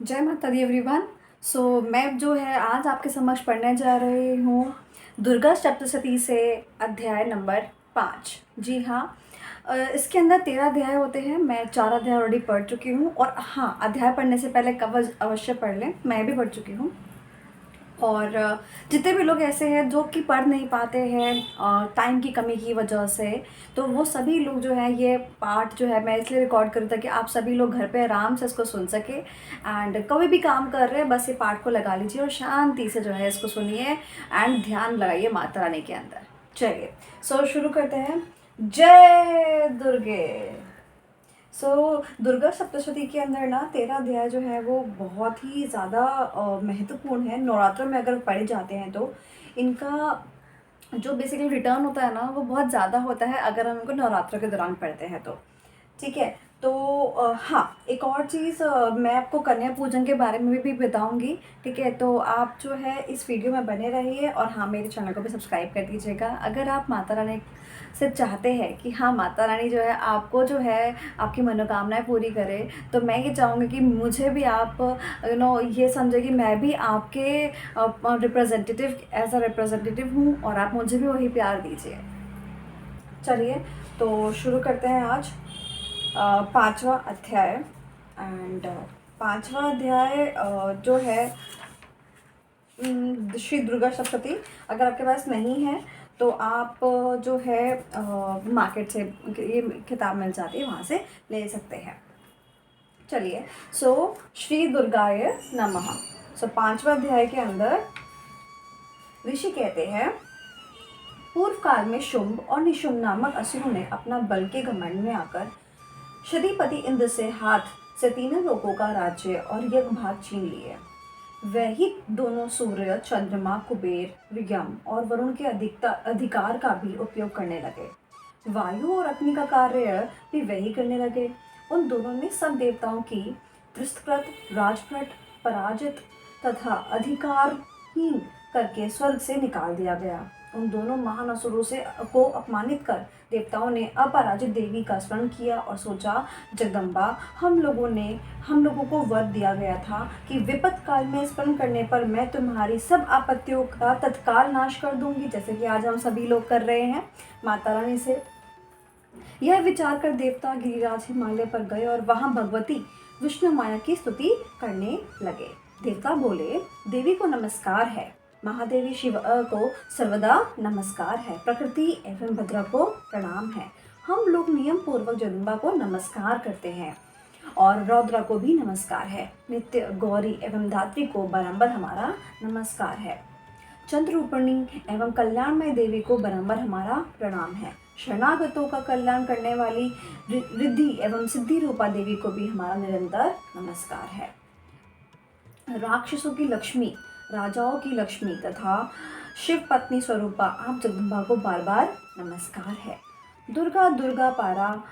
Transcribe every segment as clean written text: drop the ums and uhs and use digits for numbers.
जय माता दी एवरीवन। मैं जो है आज आपके समक्ष पढ़ने जा रही हूँ दुर्गा सप्तशती से अध्याय नंबर 5। जी हाँ। इसके अंदर 13 अध्याय होते हैं। मैं 4 अध्याय ऑलरेडी पढ़ चुकी हूँ और हाँ, अध्याय पढ़ने से पहले कवच अवश्य पढ़ लें, मैं भी पढ़ चुकी हूँ। और जितने भी लोग ऐसे हैं जो कि पढ़ नहीं पाते हैं टाइम की कमी की वजह से, तो वो सभी लोग जो है ये पार्ट जो है मैं इसलिए रिकॉर्ड करूँ ताकि आप सभी लोग घर पे आराम से इसको सुन सके। एंड कभी भी काम कर रहे हैं बस ये पार्ट को लगा लीजिए और शांति से जो है इसको सुनिए एंड ध्यान लगाइए माता रानी के अंदर। चलिए शुरू करते हैं। जय दुर्गे। दुर्गा सप्तशती के अंदर ना 13 अध्याय जो है वो बहुत ही ज़्यादा महत्वपूर्ण है। नवरात्र में अगर पढ़े जाते हैं तो इनका जो बेसिकली रिटर्न होता है ना वो बहुत ज़्यादा होता है अगर हम उनको नवरात्र के दौरान पढ़ते हैं तो। ठीक है। तो हाँ, एक और चीज़ मैं आपको कन्या पूजन के बारे में भी बताऊंगी। ठीक है, तो आप जो है इस वीडियो में बने रहिए और हाँ, मेरे चैनल को भी सब्सक्राइब कर दीजिएगा। अगर आप माता रानी से चाहते हैं कि हाँ, माता रानी जो है आपको जो है आपकी मनोकामनाएं पूरी करे, तो मैं ये चाहूँगी कि मुझे भी आप ये समझे कि मैं भी आपके रिप्रेजेंटेटिव एज अ रिप्रेजेंटेटिव हूँ और आप मुझे भी वही प्यार दीजिए। चलिए तो शुरू करते हैं आज 5वां अध्याय। एंड 5वां अध्याय जो है श्री दुर्गा सप्तशती। अगर आपके पास नहीं है तो आप जो है मार्केट से ये किताब मिल जाती है, वहाँ से ले सकते हैं। चलिए श्री दुर्गाय नमः। 5वां अध्याय के अंदर ऋषि कहते हैं, पूर्व काल में शुंभ और निशुंभ नामक असुरों ने अपना बल के घमंड में आकर श्रीपति इंद्र से हाथ से तीनों लोकों का राज्य और यज्ञ भाग छीन लिए। वही दोनों सूर्य, चंद्रमा, कुबेर, यम और वरुण के अधिकार का भी उपयोग करने लगे। वायु और अग्नि का कार्य भी वही करने लगे। उन दोनों ने सब देवताओं की त्रिस्तकृत, राजभट, पराजित तथा अधिकारहीन करके स्वर्ग से निकाल दिया गया। उन दोनों महान असुरों को अपमानित कर देवताओं ने अपराजित देवी का स्मरण किया और सोचा, जगदम्बा, हम लोगों को वर दिया गया था कि विपत काल में स्मरण करने पर मैं तुम्हारी सब आपत्तियों का तत्काल नाश कर दूंगी, जैसे कि आज हम सभी लोग कर रहे हैं माता रानी से। यह विचार कर देवता गिरिराज हिमालय पर गए और वहां भगवती विष्णु माया की स्तुति करने लगे। देवता बोले, देवी को नमस्कार है, महादेवी शिव को सर्वदा नमस्कार है, प्रकृति एवं भद्रा को प्रणाम है। हम लोग नियम पूर्वक जगदम्बा को नमस्कार करते हैं और रौद्रा को भी नमस्कार है। नित्य गौरी एवं धात्री को बारंबार हमारा नमस्कार है। चंद्रूपणी एवं कल्याणमय देवी को बारंबार हमारा प्रणाम है। शरणागतों का कल्याण करने वाली रिद्धि एवं सिद्धि रूपा देवी को भी हमारा निरंतर नमस्कार है। राक्षसों की लक्ष्मी, राजाओं की लक्ष्मी तथा शिव पत्नी स्वरूपा आप जगदम्बा को बार बार नमस्कार है। दुर्गा, दुर्गा पारा,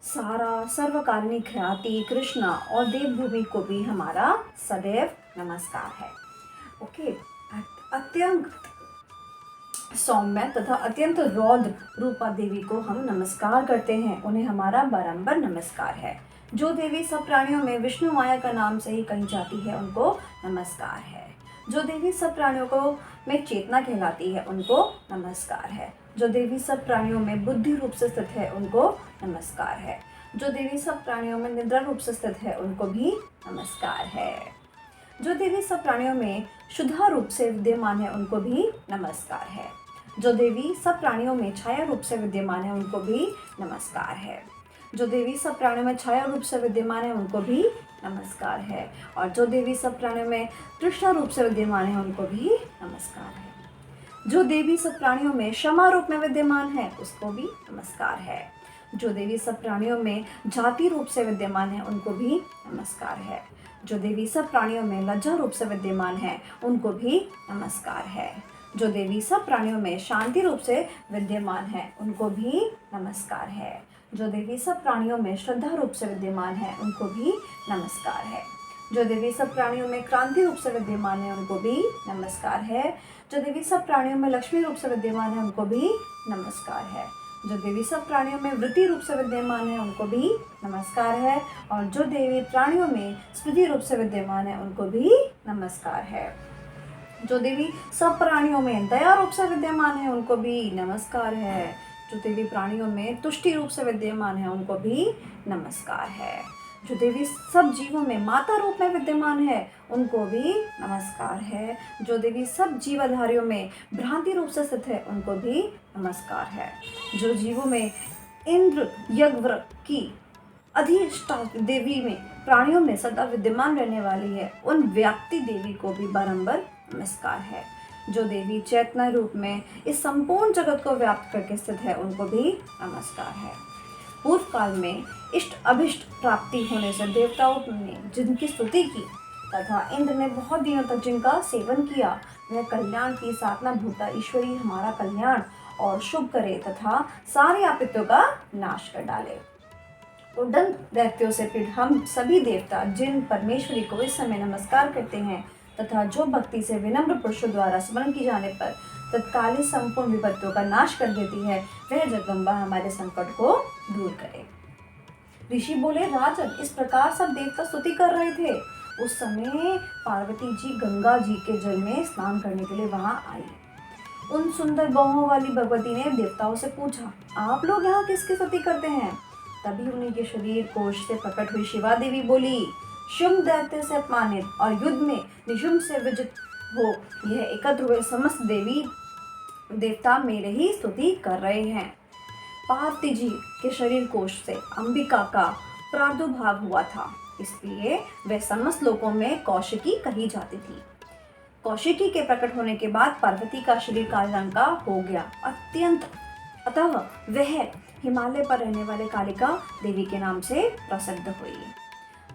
सारा, सर्वकारिणी, ख्याति, कृष्णा और देवभूमि को भी हमारा सदैव नमस्कार है। ओके। अत्यंत सौम्य तथा अत्यंत रौद्र रूपा देवी को हम नमस्कार करते हैं, उन्हें हमारा बारंबार नमस्कार है। जो देवी सब प्राणियों में विष्णु माया का नाम से ही कही जाती है, उनको नमस्कार है। जो देवी सब प्राणियों को में चेतना कहलाती है, उनको नमस्कार है। जो देवी सब प्राणियों में बुद्धि रूप से स्थित है, उनको नमस्कार है। जो देवी सब प्राणियों में निद्रा रूप से स्थित है, उनको भी नमस्कार है। जो देवी सब प्राणियों में शुद्धा रूप से विद्यमान है, उनको भी नमस्कार है। जो देवी सब प्राणियों में छाया रूप से विद्यमान है, उनको भी नमस्कार है। जो देवी सब प्राणियों में छाया रूप से विद्यमान है, उनको भी नमस्कार है। और जो देवी सब प्राणियों में तृष्णा रूप से विद्यमान है, उनको भी नमस्कार है। जो देवी सब प्राणियों में क्षमा रूप में विद्यमान है, उसको भी नमस्कार है। जो देवी सब प्राणियों में जाति रूप से विद्यमान है, उनको भी नमस्कार है। जो देवी सब प्राणियों में लज्जा रूप से विद्यमान है, उनको भी नमस्कार है। जो देवी सब प्राणियों में शांति रूप से विद्यमान है, उनको भी नमस्कार है। जो देवी सब प्राणियों में श्रद्धा रूप से विद्यमान है, उनको भी नमस्कार है। जो देवी सब प्राणियों में क्रांति रूप से विद्यमान है, उनको भी नमस्कार है। जो देवी सब प्राणियों में लक्ष्मी रूप से विद्यमान है, उनको भी नमस्कार है। जो देवी सब प्राणियों में वृत्ति रूप से विद्यमान है उनको भी नमस्कार है, और जो देवी प्राणियों में स्मृति रूप से विद्यमान है उनको भी नमस्कार है। जो देवी सब प्राणियों में दया रूप से विद्यमान है उनको भी नमस्कार है। जो देवी प्राणियों में तुष्टि रूप से विद्यमान है उनको भी नमस्कार है। जो देवी सब जीवों में माता रूप में विद्यमान है उनको भी नमस्कार है। जो देवी सब जीवाधारियों में भ्रांति रूप से स्थित है उनको भी नमस्कार है। जो जीवों में इंद्र यज्ञ की अधिष्ठात्री देवी में प्राणियों में सदा विद्यमान रहने वाली है उन व्याप्ति देवी को भी बारंबार नमस्कार है। जो देवी चैतन्य रूप में इस संपूर्ण जगत को व्याप्त करके स्थित है उनको भी नमस्कार है। पूर्व काल में इष्ट अभिष्ट प्राप्ति होने से देवताओं ने जिनकी स्तुति की तथा इंद्र ने बहुत दिनों तक जिनका सेवन किया, वह कल्याण की साधना भूता ईश्वरी हमारा कल्याण और शुभ करे तथा सारे आपित्यों का नाश कर डाले। उड़न दैत्यों से पीड़ हम सभी देवता जिन परमेश्वरी को इस समय नमस्कार करते हैं तथा जो भक्ति से विनम्र पुरुषों द्वारा स्मरण की जाने पर तत्कालीन संपूर्ण विपत्तियों का नाश कर देती है, वह जगदम्बा हमारे संकट को दूर करे। ऋषि बोले, राजन, इस प्रकार सब देवता स्तुति कर रहे थे। उस समय पार्वती जी गंगा जी के जल में स्नान करने के लिए वहां आई। उन सुंदर बाहों वाली भगवती ने देवताओं से पूछा, आप लोग यहाँ किसकी स्तुति करते हैं? तभी उन्हीं के शरीर कोश से प्रकट हुई शिवा देवी बोली, शुंभ दैत्य से अपमानित और युद्ध में निशुंभ से विजित हो यह एकत्र हुए समस्त देवी देवता मेरे ही स्तुति कर रहे हैं। पार्वती जी के शरीर कोश से अंबिका का प्रादुर्भाव हुआ था, इसलिए वह समस्त लोकों में कौशिकी कही जाती थी। कौशिकी के प्रकट होने के बाद पार्वती का शरीर काले रंग का हो गया अत्यंत, अतः वह हिमालय पर रहने वाले कालिका देवी के नाम से प्रसिद्ध हुई।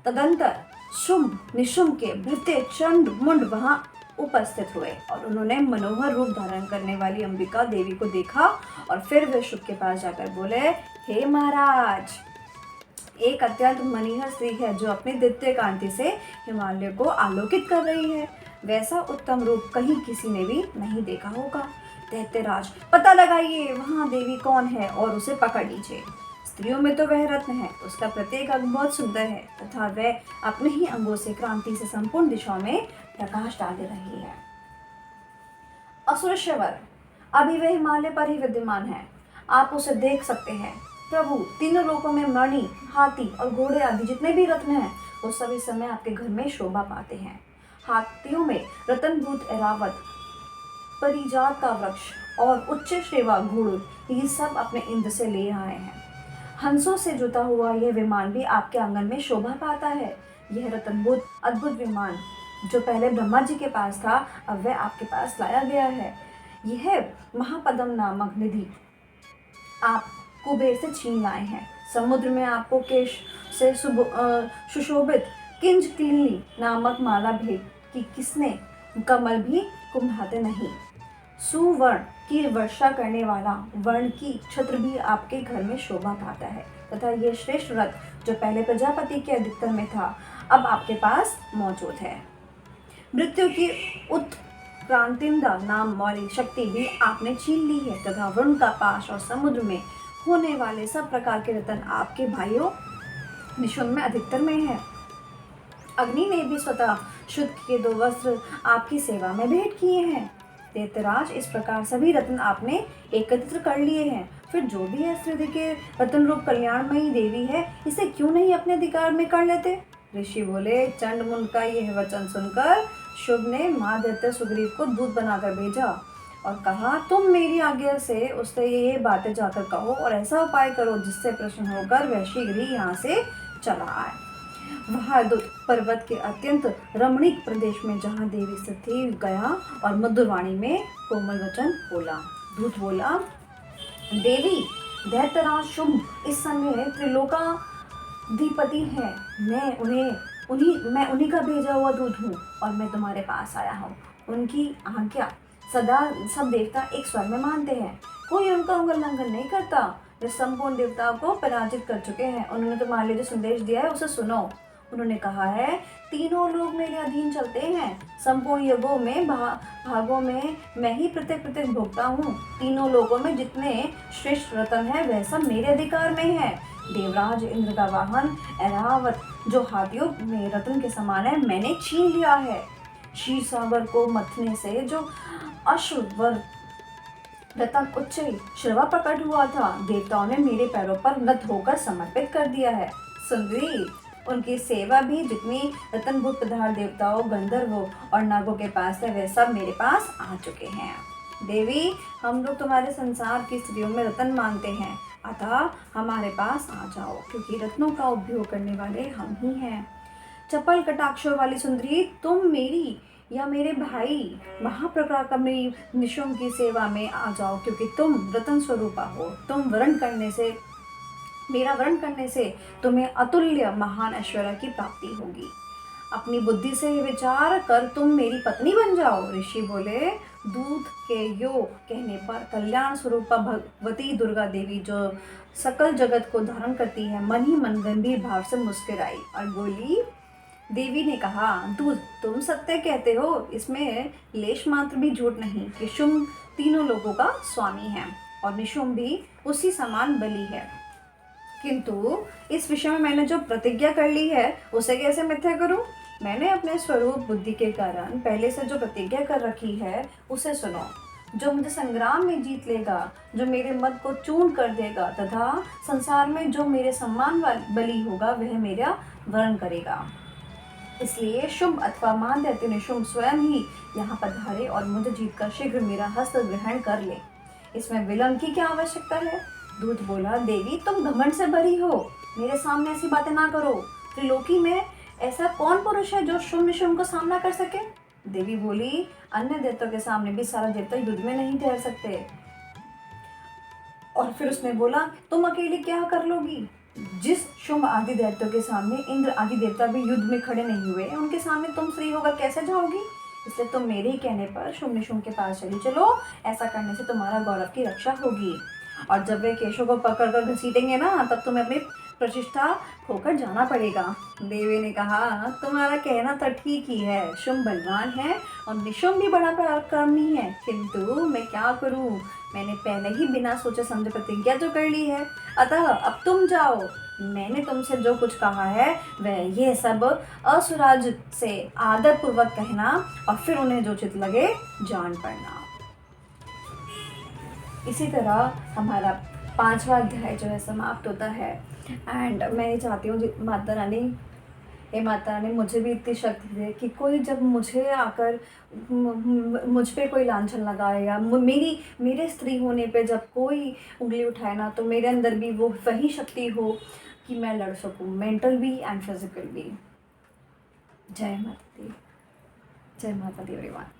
तदंतर शुंभ निशुंभ के भृत्य चंड मुंड वहां उपस्थित हुए और उन्होंने मनोहर रूप धारण करने वाली अंबिका देवी को देखा और फिर वे शुभ के पास जाकर बोले, हे महाराज, एक अत्यंत मनोहर स्त्री है जो अपनी दिव्य कांति से हिमालय को आलोकित कर रही है। वैसा उत्तम रूप कहीं किसी ने भी नहीं देखा होगा। दैत्यराज, पता लगाइए वहाँ देवी कौन है और उसे पकड़ लीजिए। स्त्रियों में तो वह रत्न है, उसका प्रत्येक अंग बहुत सुंदर है तथा वह अपने ही अंगों से क्रांति से संपूर्ण दिशाओं में प्रकाश डाल रही है। असुरश्वर, अभी वह हिमालय पर ही विद्यमान है, आप उसे देख सकते हैं। प्रभु, तीनों लोकों में मणि, हाथी और घोड़े आदि जितने भी रत्न हैं वो सभी समय आपके घर में शोभा पाते हैं। हाथियों में रतनभूत ऐरावत, परिजात का वृक्ष और उच्च श्रेवा घोड़, ये सब अपने इंद्र से ले आए हैं। हंसों से जुता हुआ यह विमान भी आपके आंगन में शोभा पाता है। यह रतनभूत अद्भुत विमान जो पहले ब्रह्मा जी के पास था, अब वह आपके पास लाया गया है। यह महापद्म नामक निधि आप कुबेर से छीन लाए हैं। समुद्र में आपको केश से सुशोभित किंजकिली नामक माला भेंट की किसने, कमल भी कुम्हाते नहीं। सुवर्ण की वर्षा करने वाला वर्ण की छत्र भी आपके घर में शोभा पाता है तथा यह श्रेष्ठ रथ जो पहले प्रजापति के अधिकतर में था, अब आपके पास मौजूद है। मृत्यु की उत्क्रांतिंदा नाम वाली शक्ति भी आपने छीन ली है तथा वरुण का पाश और समुद्र में होने वाले सब प्रकार के रतन आपके भाइयों निशुंभ में अधिकतर में है। अग्नि ने भी स्वतः शुद्ध किए 2 वस्त्र आपकी सेवा में भेंट किए हैं। दैत्यराज, इस प्रकार सभी रत्न आपने एकत्र कर लिए हैं, फिर जो भी है स्त्री के रत्न रूप कल्याणमयी देवी है, इसे क्यों नहीं अपने अधिकार में कर लेते? ऋषि बोले, चंड मुंड का यह वचन सुनकर शुभ ने माँ दैत्य सुग्रीव को दूत बनाकर भेजा और कहा, तुम मेरी आज्ञा से उससे ये बातें जाकर कहो और ऐसा उपाय करो जिससे प्रसन्न होकर वह शीघ्र ही यहाँ से चला आए। वह दूत पर्वत के अत्यंत रमणीक प्रदेश में जहाँ देवी स्थित थी गया और मधुरवाणी में कोमल वचन बोला। दूत बोला, देवी, दैत्यराज शुंभ इस समय त्रिलोकाधिपति है। मैं उन्हीं का भेजा हुआ दूत हूँ और मैं तुम्हारे पास आया हूँ। उनकी आज्ञा सदा सब देवता एक स्वर में मानते हैं, कोई उनका उल्लंघन नहीं करता। वे संपूर्ण देवताओं को पराजित कर चुके हैं। उन्होंने तुम्हारे लिए जो संदेश दिया है उसे सुनो। उन्होंने कहा है, तीनों लोग मेरे अधीन चलते हैं, संपूर्ण युगों में भागों में मैं ही प्रत्येक प्रत्येक भोगता हूँ। तीनों लोगों में जितने श्रेष्ठ रत्न है वह सब मेरे अधिकार में है। देवराज इंद्र का वाहन ऐरावत जो हाथियों में रत्न के समान है मैंने छीन लिया है। क्षीर सागर को मथने से जो अश्वर रतन उच्च श्रवा प्रकट हुआ था, देवताओं ने मेरे पैरों पर नत होकर समर्पित कर दिया है। सुंदरी, उनकी सेवा भी जितनी रतनभूत पदार्थ देवताओं, गंधर्वों और नागों के पास है वे सब मेरे पास आ चुके हैं। देवी, हम लोग तुम्हारे संसार की स्त्रियों में रतन मानते हैं, अतः हमारे पास आ जाओ, क्योंकि रत्नों का उपयोग करने वाले हम ही हैं। चपल कटाक्षों वाली सुंदरी, तुम मेरी या मेरे भाई महाप्रकाशकमणि निशुंभ की सेवा में आ जाओ, क्योंकि तुम रतन स्वरूपा हो। मेरा वर्ण करने से तुम्हें अतुल्य महान ऐश्वर्य की प्राप्ति होगी। अपनी बुद्धि से विचार कर तुम मेरी पत्नी बन जाओ। ऋषि बोले, दूत के योग कहने पर कल्याण स्वरूपा भगवती दुर्गा देवी जो सकल जगत को धारण करती है मन ही मन गंभीर भाव से मुस्कुराई और बोली। देवी ने कहा, दूत, तुम सत्य कहते हो, इसमें लेश मात्र भी झूठ नहीं कि शुंभ तीनों लोगों का स्वामी है और निशुंभ भी उसी समान बली है। किंतु इस विषय में मैंने जो प्रतिज्ञा कर ली है उसे कैसे मिथ्या करूं? मैंने अपने स्वरूप बुद्धि के कारण पहले से जो प्रतिज्ञा कर रखी है उसे सुनो। जो मुझे संग्राम में जीत लेगा, जो मेरे मत को चूर्ण कर देगा तथा संसार में जो मेरे सम्मान बली होगा वह मेरा वर्ण करेगा। इसलिए शुंभ अथवा महादैत्य निशुंभ स्वयं ही यहाँ पधारे और मुझे जीतकर शीघ्र मेरा हस्त ग्रहण कर ले। इसमें विलंब की क्या आवश्यकता है? दूत बोला, देवी, तुम घमंड से भरी हो, मेरे सामने ऐसी बातें ना करो। त्रिलोकी में ऐसा कौन पुरुष है जो शुंभ निशुंभ का सामना कर सके? देवी बोली, अन्य देवताओं के सामने भी सारा देवता युद्ध में नहीं ठहर सकते। और फिर उसने बोला, तुम अकेली क्या कर लोगी? जिस शुंभ आदि देवताओं के सामने इंद्र आदि देवता भी युद्ध में खड़े नहीं हुए, उनके सामने तुम स्त्री होकर कैसे जाओगी? इसलिए तुम मेरे ही कहने पर शुंभ निशुंभ के पास चली चलो। ऐसा करने से तुम्हारा गौरव की रक्षा होगी, और जब वे केशों को पकड़कर घसीटेंगे ना, तब तुम्हें अपनी प्रतिष्ठा खोकर जाना पड़ेगा। देवी ने कहा, तुम्हारा कहना तो ठीक ही है, शुंभ बलवान है और निशुंभ भी बड़ा पराक्रमी है, किंतु मैं क्या करूं? मैंने पहले ही बिना सोचे समझे प्रतिज्ञा जो कर ली है, अतः अब तुम जाओ। मैंने तुमसे जो कुछ कहा है वह ये सब असुराज से आदर पूर्वक कहना और फिर उन्हें जो चित लगे जान पड़ना। इसी तरह हमारा 5वां अध्याय जो है समाप्त होता है। एंड मैं ये चाहती हूँ माता रानी मुझे भी इतनी शक्ति दे कि कोई जब मुझे आकर मुझ पे कोई लांछन लगाए या मेरे स्त्री होने पे जब कोई उंगली उठाए ना, तो मेरे अंदर भी वो वही शक्ति हो कि मैं लड़ सकूँ, मेंटल भी एंड फिजिकल भी। जय माता दी, जय माता दी एवरीवन।